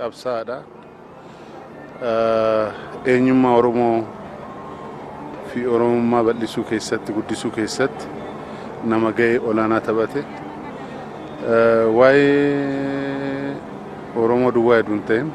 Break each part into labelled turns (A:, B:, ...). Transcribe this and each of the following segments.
A: qabsaadha. Eenyummaa Oromoo fi Oromummaa bal'isuu keessatti guddisuu keessatti nama ga'ee olaanaa taphate. Waa'ee Oromoo duwwaa hedduun ta'in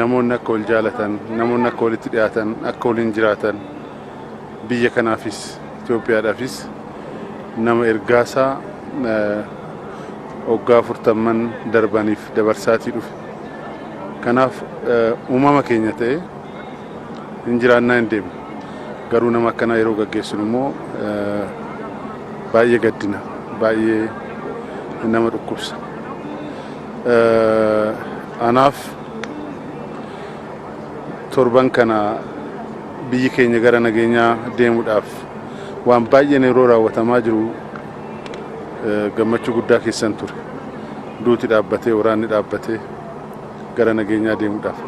A: namoonni akka wal jaalatan, namoonni akka walitti dhiyaatan, akka waliin jiraatan biyya kanaafis Itoophiyaadhaafis nama ergaasaa waggaa 40 darbaniif dabarsaatii dhufe. Kanaaf uumama keenya ta'e hin jiraannaa hin deemne. Garuu nama akkanaa yeroo gaggeessinu immoo baay'ee gaddina, baay'ee nama dhukkubsa. Anaaf torban kana biyyi keenya gara nageenyaa deemuudhaaf waan baay'een yeroo raawwatamaa jiru gammachuu guddaa keessan ture. Duuti dhaabbatee, waraanni dhaabbatee gara nageenyaa deemuudhaaf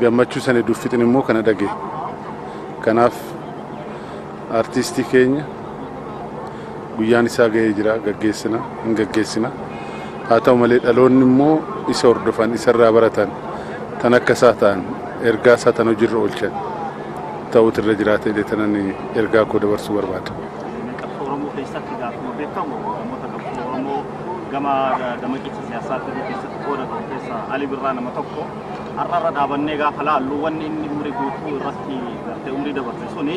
A: gammachuu sana duffixin immoo kana dhagee. Kanaaf artistii keenya guyyaan isaa ga'ee jira, gaggeessina, hin gaggeessina. Haa ta'u malee dhaloonni immoo isa hordofan, isarraa baratan, tan akka isaa ta'an, ergaa isaa tan hojiirra oolchan ta'uutu irra jiraatee tanan ergaa koo dabarsuu barbaada.
B: Oromoo keessatti gaafuma beekamu Oromoo gama damaqicha siyaasaatti keessatti qooda keessa Ali Birraa nama tokko har'arra dhaabannee gaafa laallu wanni inni umurii guutuu irratti gartee umurii dabarse suni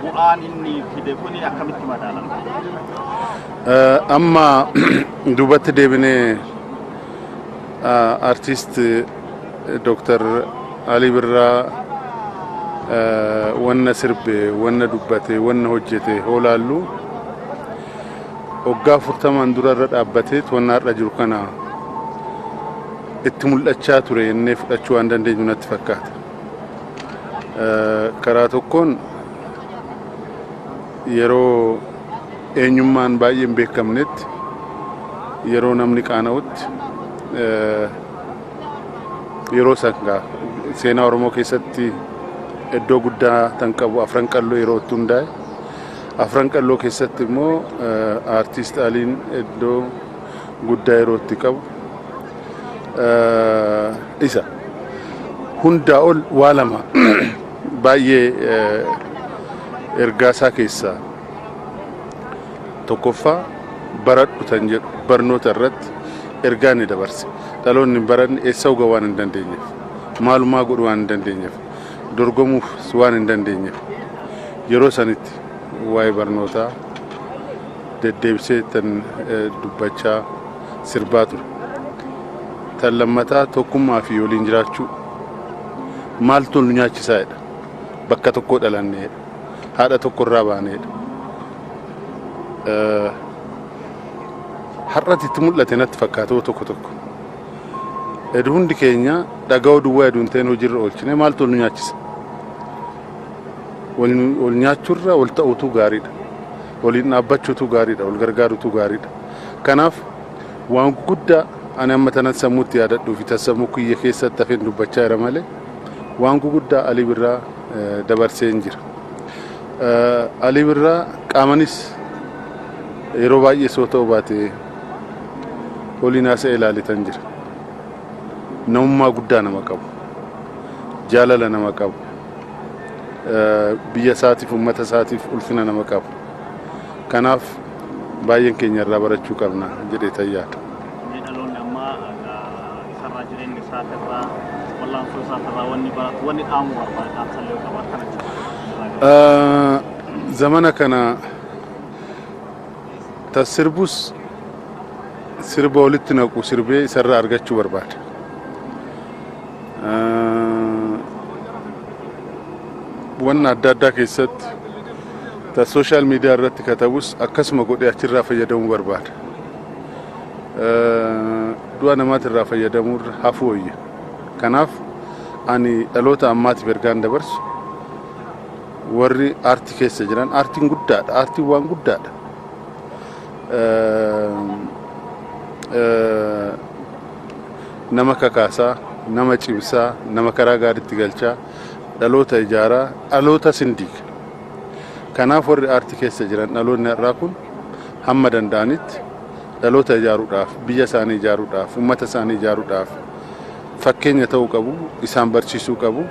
B: bu'aan inni fide kuni akkamitti madaalama?
A: Amma duubatti deebinee artist Dr. Ali Birraa wanna sirbe, wanna dubbate, wanna hojjete hoolaallu waggaa 40 dura irra dhaabbateet wanna har'a jiru kana itti mul'achaa ture innee fudhachuu waan dandeenyu natti fakkaata. Karaa tokkoon yeroo eenyummaan baay'ee hin beekamnetti, yeroo namni qaana'utti, yeroo sangaa seenaa Oromoo keessatti iddoo guddaa tan qabu Afran Qalloo yeroo itti hundaa'e. Afran Qalloo keessatti immoo artist Aliin iddoo guddaa yeroo itti qabu. Isa hundaa ol waa lama baay'ee ergaasaa keessaa tokkoffaa baradhu tan jedhu barnoota irratti ergaa inni dabarse. Dhaloonni baranni eessa uga waan hin dandeenyeef, maalumaa godhu waan hin dandeenyeef, dorgomuuf waan hin dandeenyeef yeroo sanitti waa'ee barnootaa deddeebisee tan dubbachaa sirbaa ture. Tan lammataa tokkummaa fi waliin jiraachuu maaltu nu nyaachisaadha. Bakka tokko dhalanneedha. Haadha tokko irraa baaneedha. Har'atti itti mul'ate natti fakkaatu tokko tokko. Hundi keenya dhaga'uu duwwaa hedduun ta'een hojiirra oolchine maaltu nu nyaachisa? Wal nyaachuurra wal ta'uutu gaariidha. Waliin dhaabbachuutu gaariidha. Wal gargaaruutu gaariidha. Kanaaf waan guddaa ani amma tanan sammuutti yaadadhuu fi tasammuu kiyya keessatti hafeen dubbachaa jira malee waan guddaa Ali Birraa dabarsee hin jira. Ali Birraa qaamanis yeroo baay'ee soo ta'uu baate waliin haasa'ee ilaalitan jira. Namummaa guddaa nama qabu, jaalala nama qabu, biyya isaatiif uummata isaatiif ulfina nama qabu. Kanaaf baay'een keenya irraa barachuu qabna jedhee tayyaadha.
B: Dhaloonni amma isarraa jireenya isaatirraa wallaansoo isaatirraa wanni baratu wanni dhaamu barbaadan sallee qabaa kana jira.
A: Zamana kana sirbus sirba walitti naqu sirbee isarraa argachuu barbaada. Wanna adda addaa keessatti ta social media irratti katabus akkasuma godhee achirraa fayyadamuu barbaada. Du'a namaatirraa fayyadamuu hafuu wayya. Kanaaf ani dhaloota ammaatiif ergaan dabarsu warri aartii keessa jiran aartiin guddaadha, aartiin waan guddaadha. Nama kakaasaa, nama cimsaa, nama karaa gaariitti galchaa, dhaloota ijaaraa, dhaloota sindiiga. Kanaaf warri aartii keessa jiran dhaloonni har'aa kun hamma danda'anitti dhaloota ijaaruudhaaf, biyya isaanii ijaaruudhaaf, uummata isaanii ijaaruudhaaf fakkeenya ta'uu qabu isaan barsiisuu qabu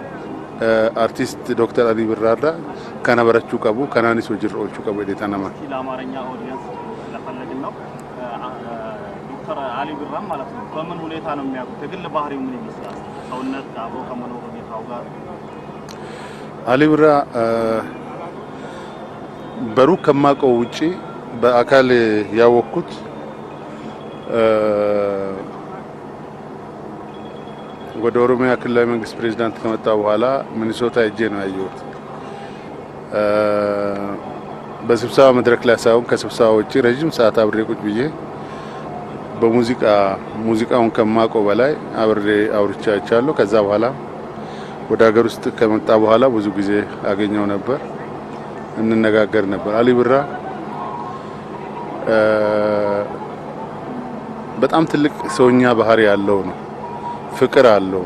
A: artist Dr. Ali Birrarra kana barachuu qabu kanaanis hojiirra oolchuu qabu jedhee nama
B: ለአማርኛ ኦዲየንስ ስለፈለግን ነው ዶክተር አሊ ብራ ማለት ነው በምን ሁኔታ ነው የሚያውቁት የግል ባህሪው ምን ይመስላል ሰውነት አብሮ ከመኖር ሁኔታው ጋር
A: አሊ ብራ በሩቅ ከማውቀው ውጪ በአካል ያወቅኩት ወደ ኦሮሚያ ክልላዊ መንግስት ፕሬዝዳንት ከመጣ በኋላ ሚኒሶታ ሄጄ ነው ያየሁት በስብሰባ መድረክ ላይ ሳይሆን ከስብሰባ ውጪ ረጅም ሰዓት አብሬ ቁጭ ብዬ ሙዚቃውን ከማውቀው በላይ አብሬ አውርቻለሁ ከዛ በኋላ ወደ ሀገር ውስጥ ከመጣ በኋላ ብዙ ጊዜ አገኘው ነበር እንነጋገር ነበር አሊ ብራ በጣም ትልቅ ሰውኛ ባህሪ ያለው ነው ፍቅር አለው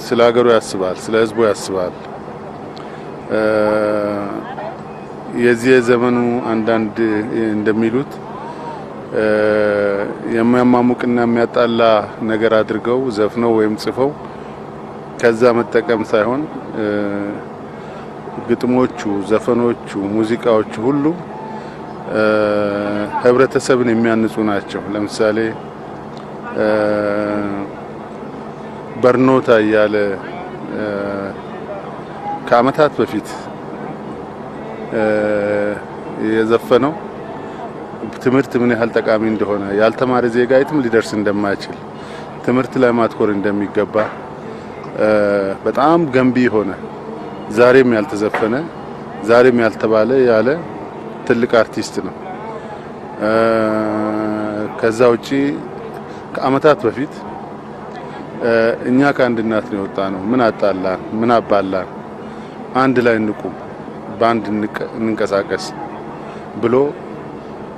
A: ስለ ሀገሩ ያስባል ስለ ህዝቡ ያስባል የዚህ ዘመኑ አንዳንድ እንደሚሉት የሚያማሙቅና የሚያጣላ ነገር አድርገው ዘፍነው ወይም ጽፈው ከዛ መጠቀም ሳይሆን ግጥሞቹ ዘፈኖቹ ሙዚቃዎቹ ሁሉ ህብረተሰብን የሚያንጹ ናቸው ለምሳሌ በርኖታ ያለ ከአመታት በፊት የዘፈነው ትምህርት ምን ያህል ጠቃሚ እንደሆነ ያልተማረ ዜጋ የትም ሊደርስ እንደማይችል ትምህርት ላይ ማትኮር እንደሚገባ በጣም ገንቢ ሆነ ዛሬም ያልተዘፈነ ዛሬም ያልተባለ ያለ ትልቅ አርቲስት ነው ከዛ ውጪ ከአመታት በፊት እኛ ከአንድ እናት ነው የወጣነው ምን አጣላን ምን አባላን አንድ ላይ እንቁም ባንድ እንንቀሳቀስ ብሎ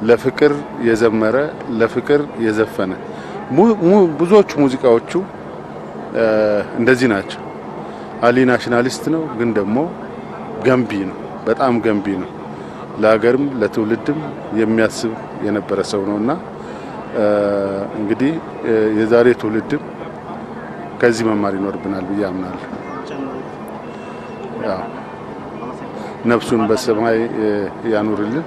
A: ለፍቅር የዘመረ ለፍቅር የዘፈነ ብዙዎቹ ሙዚቃዎቹ እንደዚህ ናቸው አሊ ናሽናሊስት ነው ግን ደግሞ ገንቢ ነው በጣም ገንቢ ነው ለሀገርም ለትውልድም የሚያስብ የነበረ ሰው ነውና እንግዲህ የዛሬ ትውልድም ከዚህ መማር ይኖርብናል ብዬ አምናለሁ ያ ነፍሱን በሰማይ ያኑርልን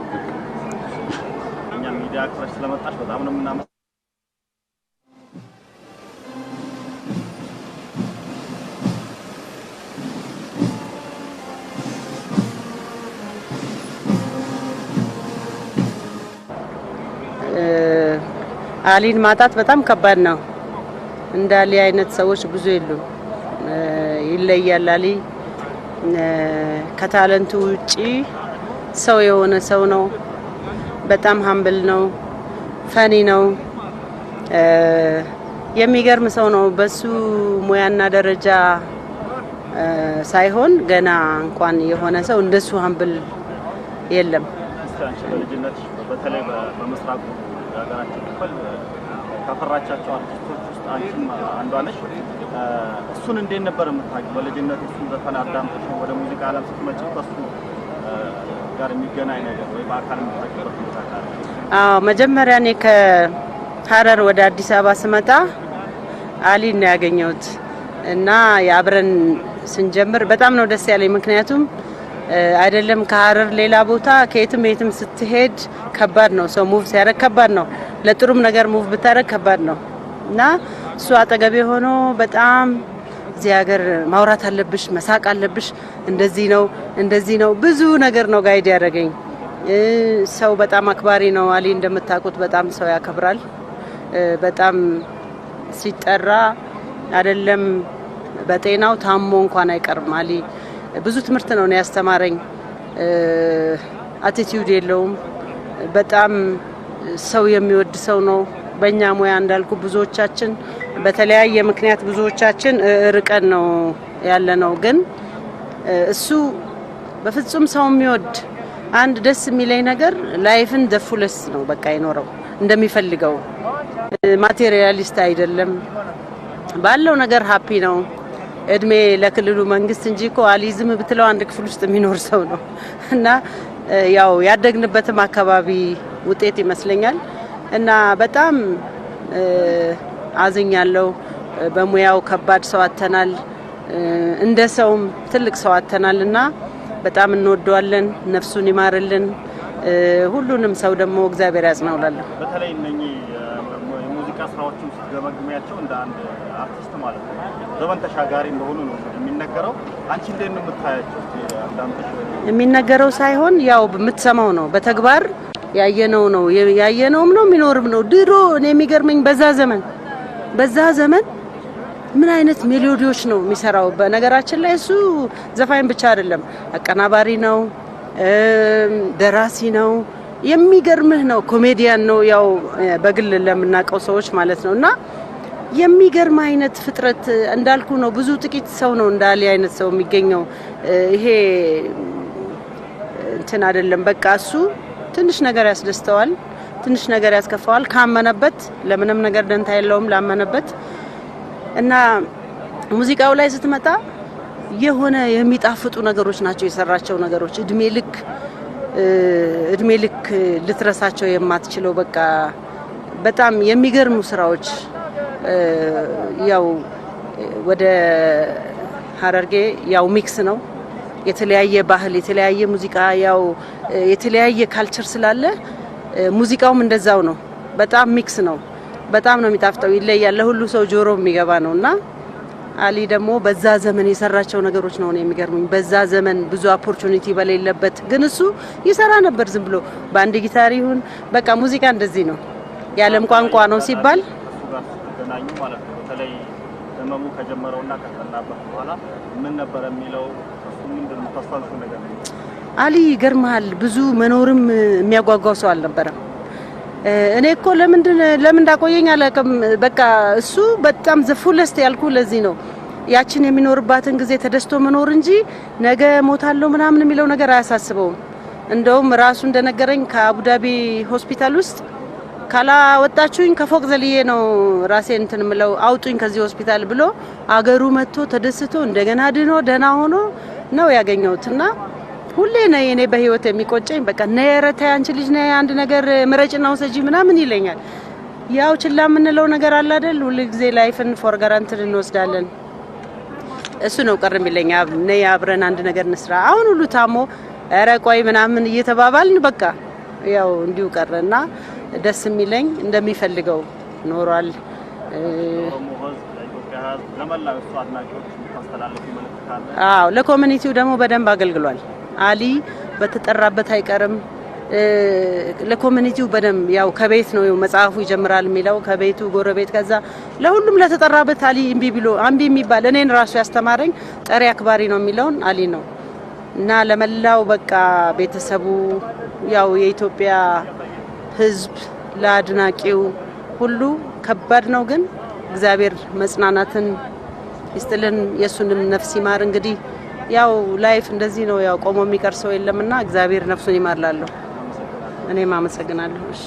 B: እኛ ሚዲያ ክረሽ ስለመጣሽ በጣም ነው ምናምን
C: አሊን ማጣት በጣም ከባድ ነው እንዳሊ አይነት ሰዎች ብዙ የሉም ይለያል አሊ ከታለንቱ ውጪ ሰው የሆነ ሰው ነው በጣም ሃምብል ነው ፈኒ ነው የሚገርም ሰው ነው በሱ ሙያና ደረጃ ሳይሆን ገና እንኳን የሆነ ሰው እንደሱ ሃምብል የለም
B: ልጅነት በተለይ በመስራቁ ሀገራችን ክፍል ካፈራቻቸው አርቲስቶች ውስጥ አንቺም አንዷ ነሽ እሱን እንዴት ነበር የምታውቂው በልጅነት እሱን ዘፈን አዳምጠሽ ወደ ሙዚቃ ዓለም ስትመጪ ከሱ ጋር የሚገናኝ ነገር ወይ በአካል የምታውቂበት ሁኔታ ካለ
C: መጀመሪያ እኔ ከሐረር ወደ አዲስ አበባ ስመጣ አሊን ነው ያገኘሁት እና ያብረን ስንጀምር በጣም ነው ደስ ያለኝ ምክንያቱም አይደለም ከሐረር ሌላ ቦታ ከየትም የትም ስትሄድ ከባድ ነው ሰው ሙቭ ሲያደርግ ከባድ ነው ለጥሩም ነገር ሙቭ ብታረግ ከባድ ነው እና እሱ አጠገቤ ሆኖ በጣም እዚህ ሀገር ማውራት አለብሽ መሳቅ አለብሽ እንደዚህ ነው ብዙ ነገር ነው ጋይድ ያደረገኝ ሰው በጣም አክባሪ ነው አሊ እንደምታውቁት በጣም ሰው ያከብራል በጣም ሲጠራ አይደለም በጤናው ታሞ እንኳን አይቀርም አሊ ብዙ ትምህርት ነው ያስተማረኝ አቲቲዩድ የለውም በጣም ሰው የሚወድ ሰው ነው በእኛ ሙያ እንዳልኩ ብዙዎቻችን በተለያየ ምክንያት ብዙዎቻችን ርቀን ነው ያለነው ግን እሱ በፍጹም ሰው የሚወድ አንድ ደስ የሚለኝ ነገር ላይፍን ደፉለስ ነው በቃ ይኖረው እንደሚፈልገው ማቴሪያሊስት አይደለም ባለው ነገር ሃፒ ነው እድሜ ለክልሉ መንግስት እንጂኮ አሊዝም ብትለው አንድ ክፍል ውስጥ የሚኖር ሰው ነው እና ያው ያደግንበትም አካባቢ ውጤት ይመስለኛል እና በጣም አዝኛለሁ። በሙያው ከባድ ሰው አተናል፣ እንደ ሰውም ትልቅ ሰው አተናልና በጣም እንወደዋለን። ነፍሱን ይማርልን። ሁሉንም ሰው ደግሞ እግዚአብሔር ያጽናውላል።
B: በተለይ እነኚህ የሙዚቃ ስራዎችን ስትገመግሚያቸው እንደ አንድ አርቲስት ማለት ነው ዘመን ተሻጋሪ እንደሆኑ ነው የሚነገረው። አንቺ እንዴት ነው የምታያቸው?
C: የሚነገረው ሳይሆን ያው የምትሰማው ነው፣ በተግባር ያየነውም ነው የሚኖርም ነው። ድሮ እኔ የሚገርመኝ በዛ ዘመን ምን አይነት ሜሎዲዎች ነው የሚሰራው። በነገራችን ላይ እሱ ዘፋኝ ብቻ አይደለም፣ አቀናባሪ ነው፣ ደራሲ ነው፣ የሚገርምህ ነው፣ ኮሜዲያን ነው። ያው በግል ለምናውቀው ሰዎች ማለት ነውና የሚገርም አይነት ፍጥረት እንዳልኩ ነው። ብዙ ጥቂት ሰው ነው እንዳሊ አይነት ሰው የሚገኘው። ይሄ እንትን አይደለም። በቃ እሱ ትንሽ ነገር ያስደስተዋል፣ ትንሽ ነገር ያስከፋዋል። ካመነበት ለምንም ነገር ደንታ የለውም ላመነበት። እና ሙዚቃው ላይ ስትመጣ የሆነ የሚጣፍጡ ነገሮች ናቸው የሰራቸው ነገሮች። እድሜ ልክ ልትረሳቸው የማትችለው በቃ በጣም የሚገርሙ ስራዎች። ያው ወደ ሀረርጌ ያው ሚክስ ነው፣ የተለያየ ባህል፣ የተለያየ ሙዚቃ፣ ያው የተለያየ ካልቸር ስላለ ሙዚቃውም እንደዛው ነው። በጣም ሚክስ ነው። በጣም ነው የሚጣፍጠው፣ ይለያል፣ ለሁሉ ሰው ጆሮ የሚገባ ነውና አሊ ደግሞ በዛ ዘመን የሰራቸው ነገሮች ነው የሚገርሙኝ። በዛ ዘመን ብዙ ኦፖርቹኒቲ በሌለበት ግን እሱ ይሰራ ነበር ዝም ብሎ በአንድ ጊታር ይሁን በቃ ሙዚቃ እንደዚህ ነው፣ የዓለም ቋንቋ ነው ሲባል
B: ገናኙ ማለት ነው። በተለይ ህመሙ ከጀመረውና ከተናበረ በኋላ ምን ነበር የሚለው እሱ ምንድን ነው ታስታውሱ ነገር?
C: አሊ ይገርማል፣ ብዙ መኖርም የሚያጓጓው ሰው አልነበረም። እኔ እኮ ለምን እንዳቆየኝ አላውቅም። በቃ እሱ በጣም ዘፉለስት ያልኩ ለዚህ ነው። ያችን የሚኖርባትን ጊዜ ተደስቶ መኖር እንጂ ነገ ሞታለሁ ምናምን የሚለው ነገር አያሳስበውም። እንደውም ራሱ እንደነገረኝ ከአቡዳቢ ሆስፒታል ውስጥ ካላወጣችሁኝ ከፎቅ ዘልዬ ነው ራሴን እንትን ምለው አውጡኝ ከዚህ ሆስፒታል ብሎ አገሩ መጥቶ ተደስቶ እንደገና ድኖ ደህና ሆኖ ነው ያገኘውትና ሁሌ ነው እኔ በህይወት የሚቆጨኝ። በቃ ነረታ አንቺ ልጅ ነይ አንድ ነገር ምረጭና ወሰጂ ምናምን ይለኛል። ያው ችላ የምንለው ነገር አለ አይደል? ሁሉ ጊዜ ላይፍን ፎር ጋራንትድ እንወስዳለን። እሱ ነው ቀር የሚለኝ። ነይ አብረን አንድ ነገር እንስራ። አሁን ሁሉ ታሞ ኧረ ቆይ ምናምን እየተባባልን በቃ ያው እንዲሁ ቀረና ደስ የሚለኝ እንደሚፈልገው ኖሯል። አዎ ለኮሚኒቲው ደግሞ በደንብ አገልግሏል። አሊ በተጠራበት አይቀርም። ለኮሚኒቲው በደንብ ያው ከቤት ነው መጽሐፉ ይጀምራል የሚለው ከቤቱ ጎረቤት፣ ከዛ ለሁሉም ለተጠራበት አሊ አምቢ የሚባል እኔን ራሱ ያስተማረኝ ጠሪ አክባሪ ነው የሚለውን አሊ ነው እና ለመላው በቃ ቤተሰቡ ያው የኢትዮጵያ ሕዝብ ለአድናቂው ሁሉ ከባድ ነው፣ ግን እግዚአብሔር መጽናናትን ይስጥልን፣ የሱንም ነፍስ ይማር። እንግዲህ ያው ላይፍ እንደዚህ ነው፣ ያው ቆሞ የሚቀር ሰው የለምና እግዚአብሔር ነፍሱን ይማርላለሁ። እኔም አመሰግናለሁ። እሺ